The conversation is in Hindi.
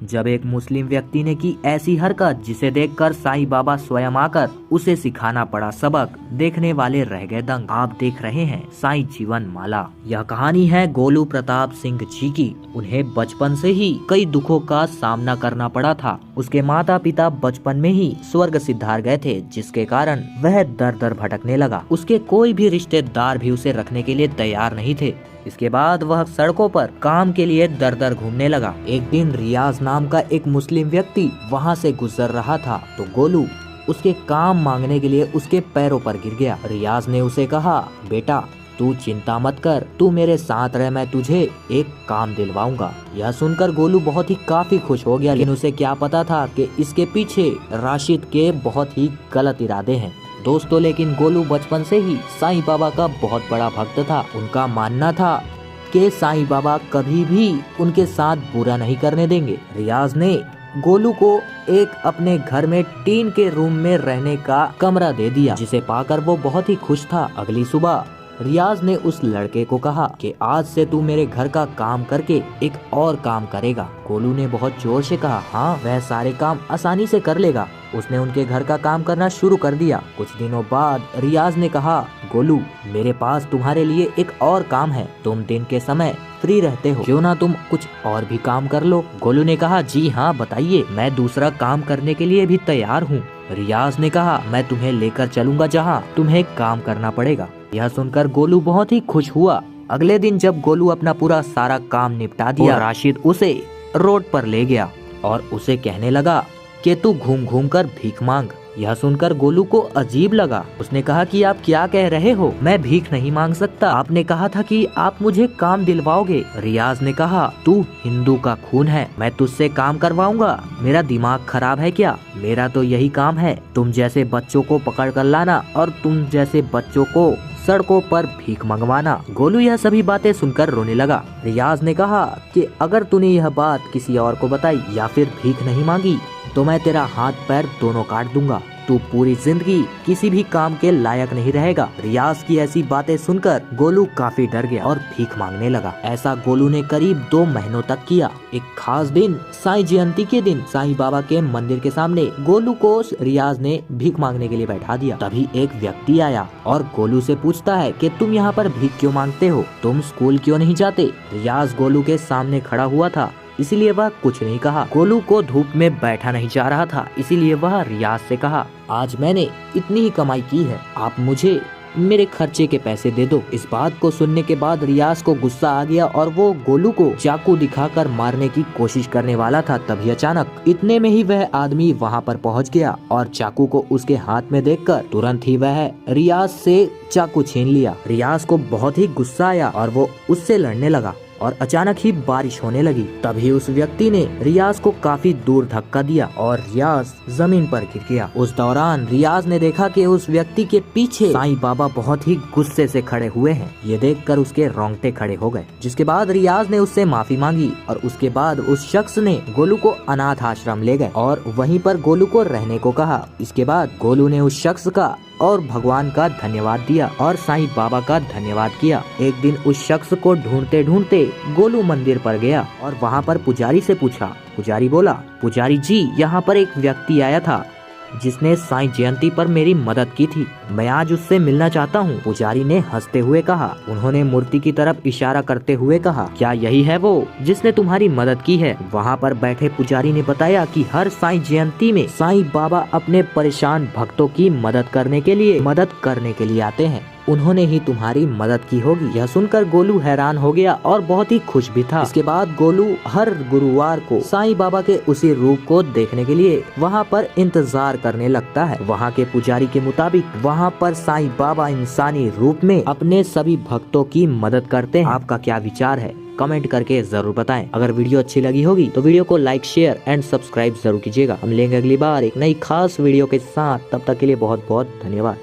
जब एक मुस्लिम व्यक्ति ने की ऐसी हरकत जिसे देखकर साईं बाबा स्वयं आकर उसे सिखाना पड़ा सबक, देखने वाले रह गए दंग। आप देख रहे हैं साईं जीवन माला। यह कहानी है गोलू प्रताप सिंह जी की। उन्हें बचपन से ही कई दुखों का सामना करना पड़ा था। उसके माता पिता बचपन में ही स्वर्ग सिधार गए थे, जिसके कारण वह दर दर भटकने लगा। उसके कोई भी रिश्तेदार भी उसे रखने के लिए तैयार नहीं थे। इसके बाद वह सड़कों पर काम के लिए दर दर घूमने लगा। एक दिन रियाज नाम का एक मुस्लिम व्यक्ति वहां से गुजर रहा था तो गोलू उसके काम मांगने के लिए उसके पैरों पर गिर गया। रियाज ने उसे कहा, बेटा तू चिंता मत कर, तू मेरे साथ रह, मैं तुझे एक काम दिलवाऊंगा। यह सुनकर गोलू बहुत ही काफी खुश हो गया, लेकिन उसे क्या पता था कि इसके पीछे राशिद के बहुत ही गलत इरादे हैं। दोस्तों, लेकिन गोलू बचपन से ही साईं बाबा का बहुत बड़ा भक्त था। उनका मानना था कि साईं बाबा कभी भी उनके साथ बुरा नहीं करने देंगे। रियाज ने गोलू को एक अपने घर में टीन के रूम में रहने का कमरा दे दिया, जिसे पाकर वो बहुत ही खुश था। अगली सुबह रियाज ने उस लड़के को कहा कि आज से तू मेरे घर का काम करके एक और काम करेगा। गोलू ने बहुत जोर से कहा, हाँ वह सारे काम आसानी से कर लेगा। उसने उनके घर का काम करना शुरू कर दिया। कुछ दिनों बाद रियाज ने कहा, गोलू मेरे पास तुम्हारे लिए एक और काम है। तुम दिन के समय फ्री रहते हो, क्यों ना तुम कुछ और भी काम कर लो। गोलू ने कहा, जी हाँ बताइए, मैं दूसरा काम करने के लिए भी तैयार हूँ। रियाज ने कहा, मैं तुम्हें लेकर चलूंगा जहाँ तुम्हें काम करना पड़ेगा। यह सुनकर गोलू बहुत ही खुश हुआ। अगले दिन जब गोलू अपना पूरा सारा काम निपटा दिया, राशिद उसे रोड पर ले गया और उसे कहने लगा कि तू घूम घूम कर भीख मांग। यह सुनकर गोलू को अजीब लगा। उसने कहा कि आप क्या कह रहे हो, मैं भीख नहीं मांग सकता। आपने कहा था कि आप मुझे काम दिलवाओगे। रियाज ने कहा, तू हिंदू का खून है, मैं तुझसे काम करवाऊंगा। मेरा दिमाग खराब है क्या? मेरा तो यही काम है, तुम जैसे बच्चों को पकड़ कर लाना और तुम जैसे बच्चों को सड़कों पर भीख मंगवाना। गोलू यह सभी बातें सुनकर रोने लगा। रियाज ने कहा कि अगर तूने यह बात किसी और को बताई या फिर भीख नहीं मांगी तो मैं तेरा हाथ पैर दोनों काट दूंगा। तू पूरी जिंदगी किसी भी काम के लायक नहीं रहेगा। रियाज की ऐसी बातें सुनकर गोलू काफी डर गया और भीख मांगने लगा। ऐसा गोलू ने करीब 2 महीनों तक किया। एक खास दिन, साईं जयंती के दिन, साईं बाबा के मंदिर के सामने गोलू को रियाज ने भीख मांगने के लिए बैठा दिया। तभी एक व्यक्ति आया और गोलू से पूछता है कि तुम यहाँ पर भीख क्यों मांगते हो, तुम स्कूल क्यों नहीं जाते? रियाज गोलू के सामने खड़ा हुआ था, इसीलिए वह कुछ नहीं कहा। गोलू को धूप में बैठा नहीं जा रहा था, इसीलिए वह रियाज से कहा, आज मैंने इतनी ही कमाई की है, आप मुझे मेरे खर्चे के पैसे दे दो। इस बात को सुनने के बाद रियाज को गुस्सा आ गया और वो गोलू को चाकू दिखाकर मारने की कोशिश करने वाला था। तभी अचानक इतने में ही वह आदमी वहां पर पहुंच गया और चाकू को उसके हाथ में देखकर तुरंत ही वह रियाज से चाकू छीन लिया। रियाज को बहुत ही गुस्सा आया और वो उससे लड़ने लगा और अचानक ही बारिश होने लगी। तभी उस व्यक्ति ने रियाज को काफी दूर धक्का दिया और रियाज जमीन पर गिर गया। उस दौरान रियाज ने देखा कि उस व्यक्ति के पीछे साईं बाबा बहुत ही गुस्से से खड़े हुए हैं। ये देखकर उसके रोंगटे खड़े हो गए। जिसके बाद रियाज ने उससे माफी मांगी और उसके बाद उस शख्स ने गोलू को अनाथ आश्रम ले गए और वहीं पर गोलू को रहने को कहा। इसके बाद गोलू ने उस शख्स का और भगवान का धन्यवाद दिया और साईं बाबा का धन्यवाद किया। एक दिन उस शख्स को ढूंढते ढूंढते गोलू मंदिर पर गया और वहाँ पर पुजारी से पूछा। पुजारी बोला, पुजारी जी यहाँ पर एक व्यक्ति आया था जिसने साईं जयंती पर मेरी मदद की थी, मैं आज उससे मिलना चाहता हूँ। पुजारी ने हंसते हुए कहा। उन्होंने मूर्ति की तरफ इशारा करते हुए कहा, क्या यही है वो जिसने तुम्हारी मदद की है? वहाँ पर बैठे पुजारी ने बताया कि हर साईं जयंती में साईं बाबा अपने परेशान भक्तों की मदद करने के लिए आते हैं, उन्होंने ही तुम्हारी मदद की होगी। यह सुनकर गोलू हैरान हो गया और बहुत ही खुश भी था। इसके बाद गोलू हर गुरुवार को साईं बाबा के उसी रूप को देखने के लिए वहाँ पर इंतजार करने लगता है। वहाँ के पुजारी के मुताबिक वहाँ पर साईं बाबा इंसानी रूप में अपने सभी भक्तों की मदद करते हैं। आपका क्या विचार है? कमेंट करके जरूर बताएं। अगर वीडियो अच्छी लगी होगी तो वीडियो को लाइक, शेयर एंड सब्सक्राइब जरूर कीजिएगा। हम लेंगे अगली बार एक नई खास वीडियो के साथ। तब तक के लिए बहुत बहुत धन्यवाद।